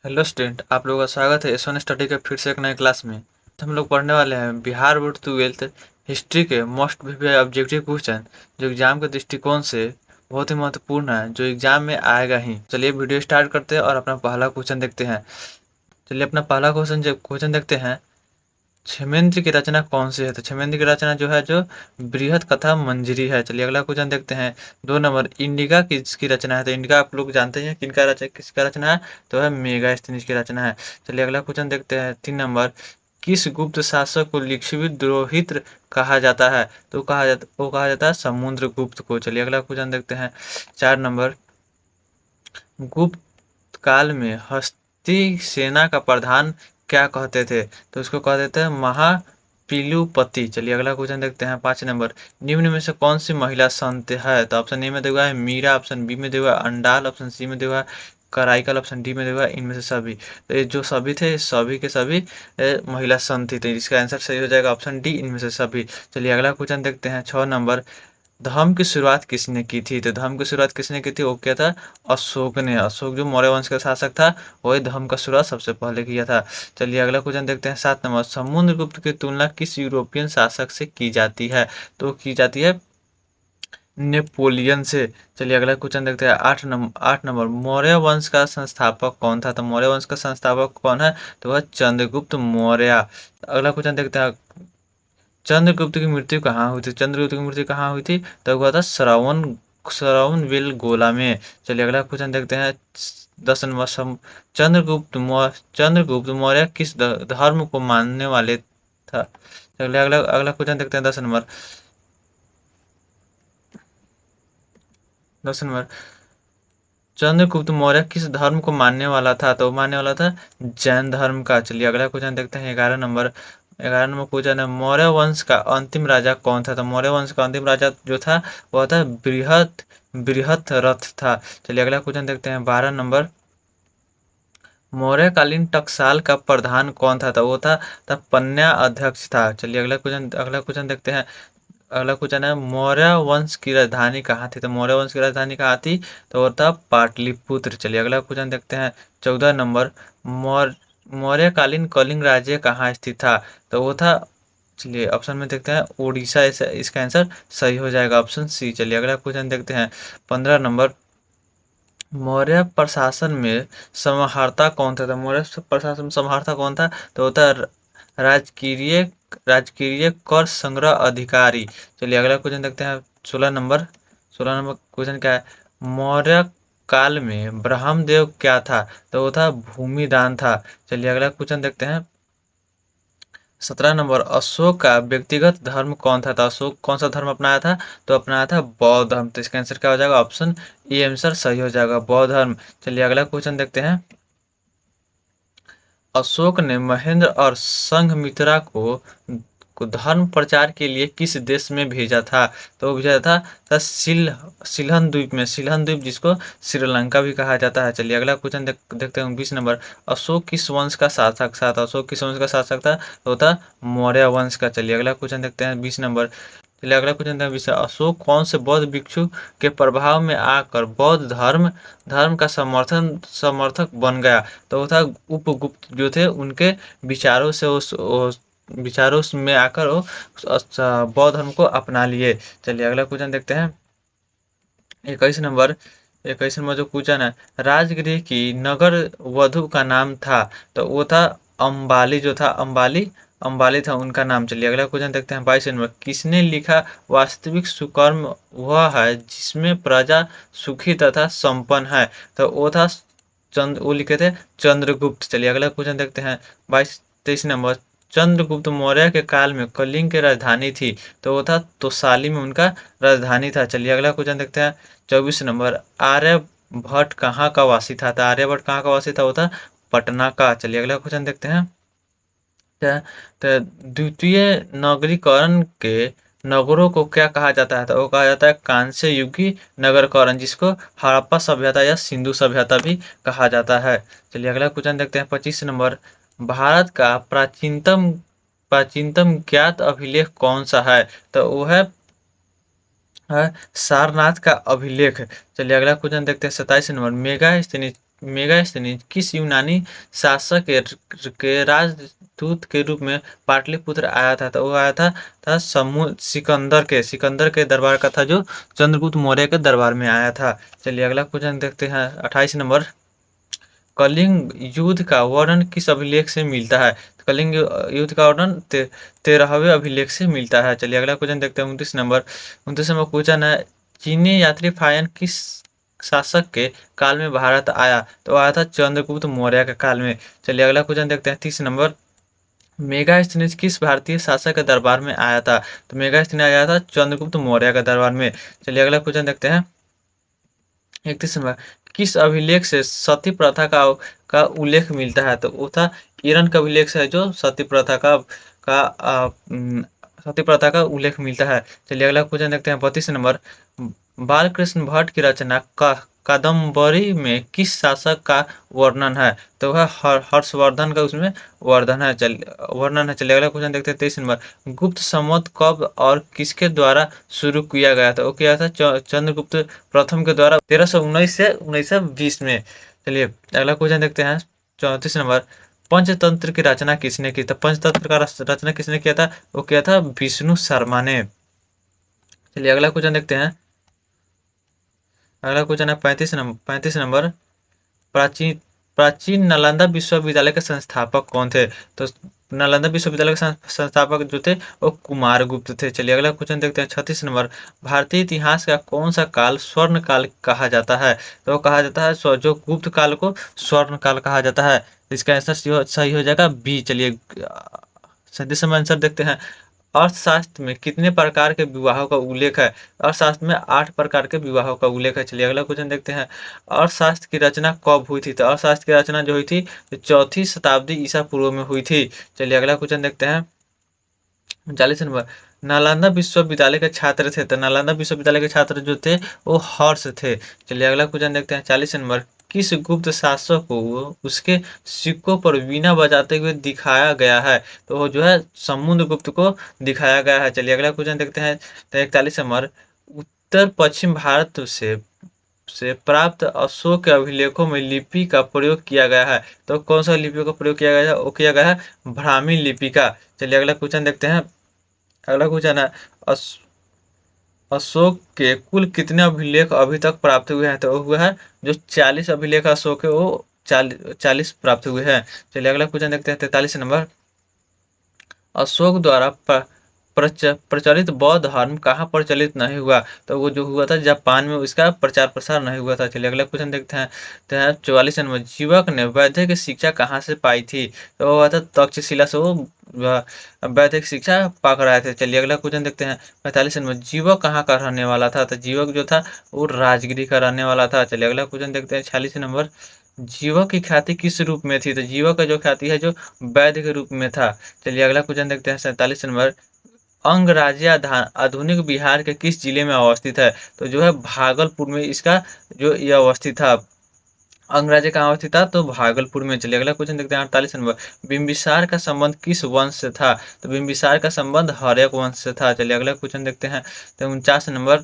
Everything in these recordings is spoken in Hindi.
हेलो स्टूडेंट, आप लोगों का स्वागत है एस वन स्टडी के फिर से एक नए क्लास में। तो हम लोग पढ़ने वाले हैं बिहार बोर्ड ट्वेल्थ हिस्ट्री के मोस्ट प्रीवियस ऑब्जेक्टिव क्वेश्चन, जो एग्जाम के दृष्टिकोण से बहुत ही महत्वपूर्ण है, जो एग्जाम में आएगा ही। चलिए वीडियो स्टार्ट करते हैं और अपना पहला क्वेश्चन देखते हैं। चलिए अपना पहला क्वेश्चन देखते हैं। क्षेमेंद्र की रचना कौन सी है? तो क्षेमेंद्र की रचना जो है, जो बृहद कथा मंजरी है। चलिए अगला क्वेश्चन देखते हैं। 2 नंबर, इंडिका किसकी रचना है? तो इंडिका आप लोग जानते हैं किसका रचना है, तो है मेगास्थनीज की रचना है। चलिए अगला क्वेश्चन देखते हैं। 3 नंबर, किस गुप्त शासक को लिच्छवी द्रोहित कहा जाता है? तो वो कहा जाता है समुद्रगुप्त को। चलिए अगला क्वेश्चन देखते हैं। 4 नंबर, गुप्त काल में हस्ती सेना का प्रधान क्या कहते थे? तो उसको कहते थे महापिलुपति। चलिए अगला क्वेश्चन देखते हैं। 5 नंबर, निम्न में से कौन सी महिला संत है? तो ऑप्शन ए में दिया है मीरा, ऑप्शन बी में दिया है अंडाल, ऑप्शन सी में दिया है कराइकल, ऑप्शन डी में दिया है इनमें से सभी। तो ये जो सभी थे, सभी के सभी महिला संत थी। तो इसका आंसर सही हो जाएगा ऑप्शन डी, इनमें से सभी। चलिए अगला क्वेश्चन देखते हैं। 6 नंबर, धर्म की शुरुआत किसने की थी? तो धर्म की शुरुआत किसने की थी? वो क्या था? अशोक ने। अशोक जो मौर्य वंश का शासक था, वही धर्म का शुरुआत सबसे पहले किया था। चलिए अगला क्वेश्चन देखते हैं। 7 नंबर, समुद्रगुप्त की तुलना किस यूरोपियन शासक से की जाती है? तो की जाती है नेपोलियन से। चलिए अगला क्वेश्चन देखते हैं। 8 नंबर, मौर्य वंश का संस्थापक कौन था? तो मौर्य वंश का संस्थापक कौन है? तो वह चंद्रगुप्त मौर्य। अगला क्वेश्चन देखते हैं। चंद्रगुप्त की मृत्यु कहाँ हुई थी? चंद्रगुप्त की मृत्यु कहाँ हुई थी? तो हुआ था श्रवण गोला में। चलिए अगला क्वेश्चन देखते हैं। 10 नंबर, चंद्रगुप्त मौर्य किस धर्म को मानने वाले था? चलिए अगला अगला क्वेश्चन देखते हैं। 10 नंबर, 10 नंबर, चंद्रगुप्त मौर्य किस धर्म को मानने वाला था? तो वो मानने वाला था जैन धर्म का। चलिए अगला क्वेश्चन देखते हैं। 11 नंबर क्वेश्चन है, मौर्य वंश का अंतिम राजा कौन था? तो मौर्य वंश का अंतिम राजा जो था, वह था बृहत रथ था। चलिए अगला क्वेश्चन देखते हैं। 12 नंबर, मौर्यकालीन टकसाल का प्रधान कौन था? तो वो था पन्ना अध्यक्ष था। चलिए अगला क्वेश्चन देखते हैं। अगला क्वेश्चन है, मौर्य वंश की राजधानी कहाँ थी? तो मौर्य वंश की राजधानी कहाँ थी? तो वो था पाटलिपुत्र। चलिए अगला क्वेश्चन देखते हैं। 14 नंबर, मौर्यकालीन कलिंग राज्य कहाँ स्थित था? तो वो था, चलिए ऑप्शन में देखते हैं उड़ीसा। इसका आंसर सही हो जाएगा ऑप्शन सी। चलिए अगला क्वेश्चन देखते हैं। 15 नंबर, मौर्य प्रशासन में समाहर्ता कौन था? तो मौर्य प्रशासन में समाहर्ता कौन था? तो वो था राजकीय राजकीय कर संग्रह अधिकारी। चलिए अगला क्वेश्चन देखते हैं। 16 नंबर क्वेश्चन क्या है? मौर्य काल में ब्रह्मदेव क्या था? तो वो था भूमिदान था। चलिए अगला क्वेश्चन देखते हैं। 17 नंबर, अशोक का व्यक्तिगत धर्म कौन था? तो अशोक कौन सा धर्म अपनाया था? तो अपनाया था बौद्ध धर्म। तो इसका आंसर क्या हो जाएगा? ऑप्शन ए आंसर सही हो जाएगा, बौद्ध धर्म। चलिए अगला क्वेश्चन देखते हैं। अशोक ने महेंद्र और संघमित्रा को धर्म प्रचार के लिए किस देश में भेजा था? तो वो भेजा था सिलहन द्वीप में। सिलहन द्वीप जिसको श्रीलंका भी कहा जाता है। चलिए अगला क्वेश्चन देखते हैं। 20 नंबर, अशोक किस वंश का शासक था? तो अशोक किस वंश का शासक था? तो था मौर्य वंश का। चलिए अगला क्वेश्चन देखते हैं। 20 नंबर, चलिए अगला क्वेश्चन देखते हैं। अशोक कौन से बौद्ध भिक्षु के प्रभाव में आकर बौद्ध धर्म धर्म का समर्थक बन गया? तो वो था उपगुप्त जो थे, उनके विचारों से उस विचारों में आकर वो बौद्ध धर्म को अपना लिए। चलिए अगला क्वेश्चन देखते हैं। 21 नंबर, 21 नंबर जो क्वेश्चन है, राजगृह की नगर वधु का नाम था? तो वो था अंबाली। जो था अंबाली अंबाली था उनका नाम। चलिए अगला क्वेश्चन देखते हैं। 22 नंबर, किसने लिखा वास्तविक सुकर्म वह है जिसमें प्रजा सुखी तथा संपन्न है? तो वो था वो लिखे थे चंद्रगुप्त। चलिए अगला क्वेश्चन देखते हैं। 23 नंबर, चंद्रगुप्त मौर्य के काल में कलिंग की राजधानी थी? तो वो था तोसाली में उनका राजधानी था। चलिए अगला क्वेश्चन देखते हैं। 24 नंबर, आर्यभट्ट कहाँ का वासी था? तो आर्यभट्ट कहाँ का वासी था? वो था पटना का। चलिए अगला क्वेश्चन देखते हैं। तो द्वितीय नगरीकरण के नगरों को क्या कहा जाता है? तो वो कहा जाता है कांस्य युगी नगरकरण, जिसको हड़प्पा सभ्यता या सिंधु सभ्यता भी कहा जाता है। चलिए अगला क्वेश्चन देखते हैं। 25 नंबर, भारत का प्राचीनतम प्राचीनतम ज्ञात अभिलेख कौन सा है? तो वो है सारनाथ का अभिलेख। चलिए अगला क्वेश्चन देखते हैं। 27 नंबर, मेगास्थनीज किस यूनानी शासक के राजदूत के रूप में पाटलिपुत्र आया था? तो वो आया था सिकंदर के दरबार का था, जो चंद्रगुप्त मौर्य के दरबार में आया था। चलिए अगला क्वेश्चन देखते हैं, 28 नंबर। कलिंग युद्ध का वर्णन किस अभिलेख से मिलता है? तो कलिंग युद्ध का वर्णन 13वें अभिलेख से मिलता है। चलिए अगला क्वेश्चन देखते हैं, 29 नंबर। 29 नंबर क्वेश्चन है, चीनी यात्री फायन किस शासक के काल में भारत आया? तो आया था चंद्रगुप्त मौर्य के काल में। चलिए अगला क्वेश्चन देखते हैं, 30 नंबर। मेगास्थनीज किस भारतीय शासक के दरबार में आया था? तो मेगास्थनीज आया था चंद्रगुप्त मौर्य के दरबार में। चलिए अगला क्वेश्चन देखते हैं, 31 नंबर। किस अभिलेख से सती प्रथा का उल्लेख मिलता है? तो वो था ईरन का अभिलेख से है, जो सती प्रथा का उल्लेख मिलता है। चलिए अगला क्वेश्चन देखते हैं, 32 नंबर। बालकृष्ण भट्ट की रचना का कादम्बरी में किस शासक का वर्णन है? तो वह हर्षवर्धन का उसमें वर्णन है। चलिए अगला क्वेश्चन देखते हैं, 23 नंबर। गुप्त संवत कब और किसके द्वारा शुरू किया गया था? वो किया था चंद्रगुप्त प्रथम के द्वारा 1319 से 1920 में। चलिए अगला क्वेश्चन देखते हैं, 34 नंबर। पंचतंत्र की रचना किसने की? तो पंचतंत्र का रचना किसने किया था? वो किया था विष्णु शर्मा ने। चलिए अगला क्वेश्चन देखते हैं, अगला क्वेश्चन है 35 नंबर। प्राचीन प्राचीन नालंदा विश्वविद्यालय के संस्थापक कौन थे? तो नालंदा विश्वविद्यालय के संस्थापक जो थे वो कुमार गुप्त थे। चलिए अगला क्वेश्चन देखते हैं, 36 नंबर। भारतीय इतिहास का कौन सा काल स्वर्ण काल कहा जाता है? तो वो कहा जाता है जो गुप्त काल को स्वर्ण काल कहा जाता है। इसका आंसर सही हो जाएगा बी। चलिए 37 आंसर देखते हैं। अर्थशास्त्र में कितने प्रकार के विवाहों का उल्लेख है? अर्थशास्त्र में 8 प्रकार के विवाहों का उल्लेख है। चलिए अगला क्वेश्चन देखते हैं, अर्थशास्त्र की रचना कब हुई थी? तो अर्थशास्त्र की रचना जो हुई थी, चौथी शताब्दी ईसा पूर्व में हुई थी। चलिए अगला क्वेश्चन देखते हैं, 39 नंबर। नालंदा विश्वविद्यालय के छात्र थे, तो नालंदा विश्वविद्यालय के छात्र जो थे वो हर्ष थे। चलिए अगला क्वेश्चन देखते हैं, 40 नंबर। किस गुप्त शासक को उसके सिक्कों पर वीणा बजाते हुए दिखाया गया है? तो वो जो है समुद्रगुप्त को दिखाया गया है। चलिए अगला क्वेश्चन देखते हैं, तो 41 नंबर। उत्तर पश्चिम भारत से प्राप्त अशोक के अभिलेखों में लिपि का प्रयोग किया गया है। तो कौन सा लिपि का प्रयोग किया गया है? वो किया गया है ब्राह्मी लिपि का। चलिए अगला क्वेश्चन देखते हैं, अगला क्वेश्चन है, अश- अशोक के कुल कितने अभिलेख अभी तक प्राप्त हुए हैं? तो वो हुए हैं जो 40 अभिलेख अशोक है, वो 40 प्राप्त हुए हैं। चलिए अगला क्वेश्चन देखते हैं, 43 नंबर। अशोक द्वारा प्रचलित बौद्ध धर्म कहाँ प्रचलित नहीं हुआ? तो वो जो हुआ था जापान में, उसका प्रचार प्रसार नहीं हुआ था। चलिए अगला क्वेश्चन देखते हैं, तो 44 नंबर। जीवक ने वैदिक शिक्षा कहाँ से पाई थी? तो वो हुआ था तक्षशिला से, वो वैदिक शिक्षा पा कर आए थे। चलिए अगला क्वेश्चन देखते हैं, 45 नंबर। जीवक कहाँ का रहने वाला था? तो जीवक जो था वो राजगिरी का रहने वाला था। चलिए अगला क्वेश्चन देखते हैं, 46 नंबर। जीवक की ख्याति किस रूप में थी? तो जीवक का जो ख्याति है, जो वैद्य के रूप में था। चलिए अगला क्वेश्चन देखते हैं, 47 नंबर। अंगराज्य आधुनिक बिहार के किस जिले में अवस्थित है? तो जो है भागलपुर में इसका जो ये अवस्थित था। अंगराज्य कहाँ अवस्थित था? तो भागलपुर में। चलिए अगला क्वेश्चन देखते हैं, 48 नंबर। बिंबिसार का संबंध किस वंश से था? तो बिंबिसार का संबंध हर्यक वंश से था। चलिए अगला क्वेश्चन देखते हैं, तो 49 नंबर।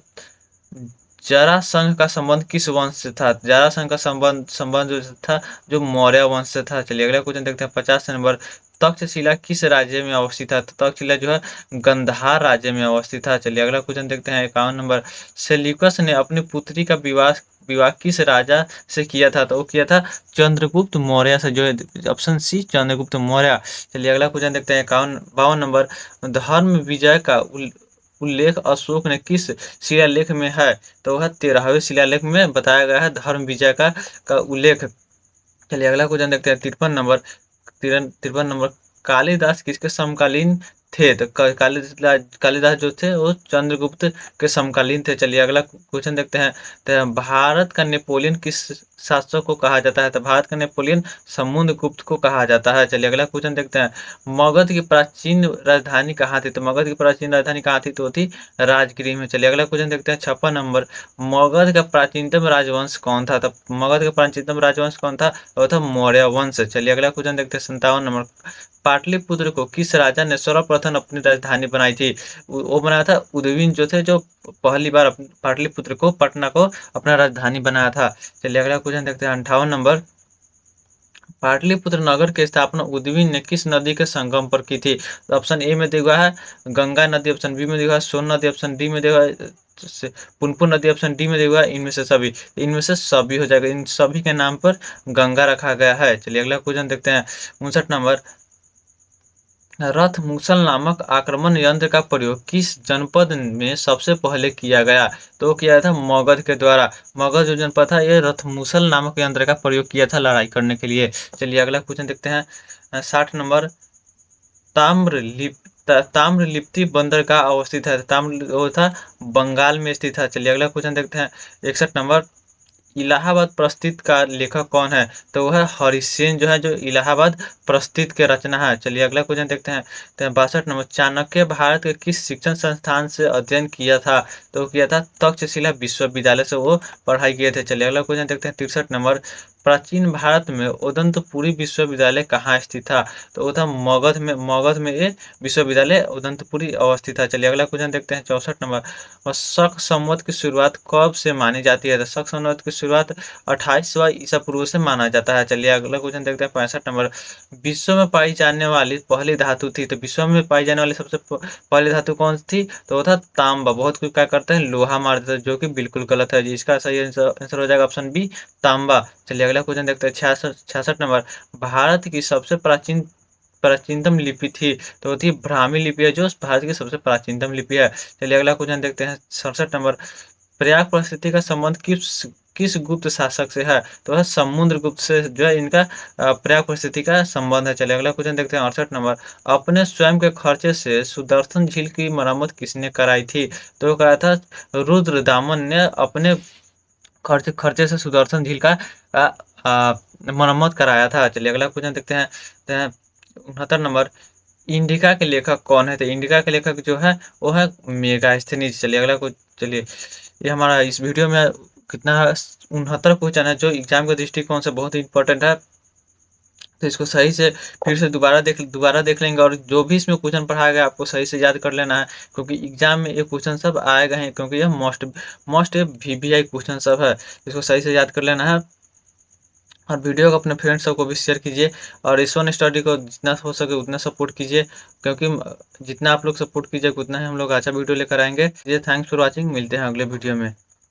जरासंध का संबंध किस वंश से था? जरासंध का संबंध संबंध जो था, जो मौर्य वंश से था। चलिए अगला क्वेश्चन देखते हैं, 50 नंबर। तक्षशिला किस राज्य में अवस्थित था? तो तक्षशिला जो है गंधार राज्य में अवस्थित था। चलिए अगला क्वेश्चन देखते हैं, 51 नंबर। सेल्यूकस ने अपनी पुत्री का विवाह विवाह किस राजा से किया था? तो वो किया था चंद्रगुप्त मौर्य से, जो है ऑप्शन सी चंद्रगुप्त मौर्य। चलिए अगला क्वेश्चन देखते हैं, 52 नंबर। धर्म विजय का उल्लेख अशोक ने किस शिलालेख में है? तो वह 13वें शिलालेख में बताया गया है धर्म विजय का उल्लेख। चलिए अगला क्वेश्चन देखते हैं, 53 नंबर। 53 नंबर। कालिदास किसके समकालीन थे? तो कालिदास जो थे वो चंद्रगुप्त के समकालीन थे। चलिए अगला क्वेश्चन देखते हैं, तो भारत का नेपोलियन किस शासक को कहा जाता है? तो भारत का नेपोलियन समुद्रगुप्त को कहा जाता है। चलिए अगला क्वेश्चन देखते हैं, मगध की प्राचीन राजधानी कहाँ थी? तो मगध की प्राचीन राजधानी कहाँ थी? तो वो थी राजगृह में। चलिए अगला क्वेश्चन देखते हैं, 56 नंबर। मगध का प्राचीनतम राजवंश कौन था? तो मगध का प्राचीनतम राजवंश कौन था? वो था मौर्य वंश। चलिए अगला क्वेश्चन देखते हैं, 57 नंबर। पाटलिपुत्र को किस राजा ने सर्वप्रथम अपनी राजधानी बनाई थी? वो बनाया था उदयवीन जो थे, जो पहली बार पाटलिपुत्र को, पटना को अपना राजधानी बनाया था। चलिए अगला क्वेश्चन देखते हैं, 58 नंबर। पाटलिपुत्र नगर की स्थापना उदयवीन ने किस नदी के संगम पर की थी? तो ऑप्शन ए में दिया है गंगा नदी, ऑप्शन बी में दिया है सोन नदी, ऑप्शन डी में दिया है पुनपुन नदी, ऑप्शन डी में दिया है इनमें से सभी। इनमें से सभी हो जाएगा, इन सभी के नाम पर गंगा रखा गया है। चलिए अगला क्वेश्चन देखते हैं। 59 नंबर, रथ मूसल नामक आक्रमण यंत्र का प्रयोग किस जनपद में सबसे पहले किया गया? तो किया था मगध के द्वारा। मगध जो जनपद था ये रथ मूसल नामक यंत्र का प्रयोग किया था लड़ाई करने के लिए। चलिए अगला क्वेश्चन देखते हैं। 60 नंबर, ताम्रलिप्ति बंदरगाह अवस्थित है। ताम्र वो था बंगाल में स्थित है। चलिए अगला क्वेश्चन देखते हैं। 61 नंबर, इलाहाबाद प्रस्थित का लेखक कौन है? तो वह हरिसेन जो है, जो इलाहाबाद प्रस्थित के रचना है। चलिए अगला क्वेश्चन देखते हैं। तो 62 नंबर, चाणक्य भारत के किस शिक्षण संस्थान से अध्ययन किया था? तो किया था तक्षशिला विश्वविद्यालय से वो पढ़ाई किए थे। चलिए अगला क्वेश्चन देखते हैं। 63 नंबर, प्राचीन भारत में उदंतपुरी विश्वविद्यालय कहाँ स्थित था? तो वो था मगध में ये विश्वविद्यालय उदंतपुरी अवस्थित है। चलिए अगला क्वेश्चन देखते हैं। 64 नंबर, और शक संवत की शुरुआत कब से मानी जाती है? तो शक संवत की शुरुआत 28वां ईसा पूर्व से माना जाता है। चलिए अगला क्वेश्चन देखते हैं। 65 नंबर, विश्व में पाई जाने वाली पहली धातु थी। तो विश्व में पाई जाने वाली सबसे पहली धातु कौन सी थी? तो वो था तांबा। बहुत कोई क्या करते हैं, लोहा मार देते हैं, जो कि बिल्कुल गलत है। इसका सही आंसर हो जाएगा ऑप्शन बी, तांबा। चलिए अगला क्वेश्चन देखते हैं। 66 नंबर, भारत की सबसे प्राचीनतम लिपि थी। तो वो थी ब्राह्मी लिपि है, जो भारत की सबसे प्राचीनतम लिपि है। चलिए अगला क्वेश्चन देखते हैं। 67 नंबर, प्रयाग परिस्थिति का संबंध किस किस गुप्त शासक से है? तो वह समुद्रगुप्त से जो है इनका प्रयाग परिस्थिति का संबंध है। चलिए अगला क्वेश्चन देखते हैं। 68 नंबर, अपने स्वयं के खर्चे से सुदर्शन झील की मरम्मत किसने कराई थी? तो कराया था रुद्रदामन ने अपने खर्चे खर्चे से सुदर्शन झील का मरम्मत कराया था। चलिए अगला क्वेश्चन देखते हैं। 69 नंबर, इंडिका के लेखक कौन है? तो इंडिका के लेखक जो है वो है मेगास्थनीज। चलिए अगला कुछ चलिए, ये हमारा इस वीडियो में कितना 69 क्वेश्चन है, जो एग्जाम के दृष्टिकोण से बहुत ही इंपॉर्टेंट है। तो इसको सही से फिर से दोबारा देख लेंगे, और जो भी इसमें क्वेश्चन पढ़ाया गया आपको सही से याद कर लेना है, क्योंकि एग्जाम में ये क्वेश्चन सब आएगा ही, क्योंकि यह मोस्ट मोस्ट वीवीआई क्वेश्चन सब है। इसको सही से याद कर लेना है, और वीडियो को अपने फ्रेंड्स सबको भी शेयर कीजिए, और इस वन स्टडी को जितना हो सके उतना सपोर्ट कीजिए, क्योंकि जितना आप लोग सपोर्ट कीजिए उतना ही हम लोग अच्छा वीडियो लेकर आएंगे। ये थैंक्स फॉर वॉचिंग, मिलते हैं अगले वीडियो में।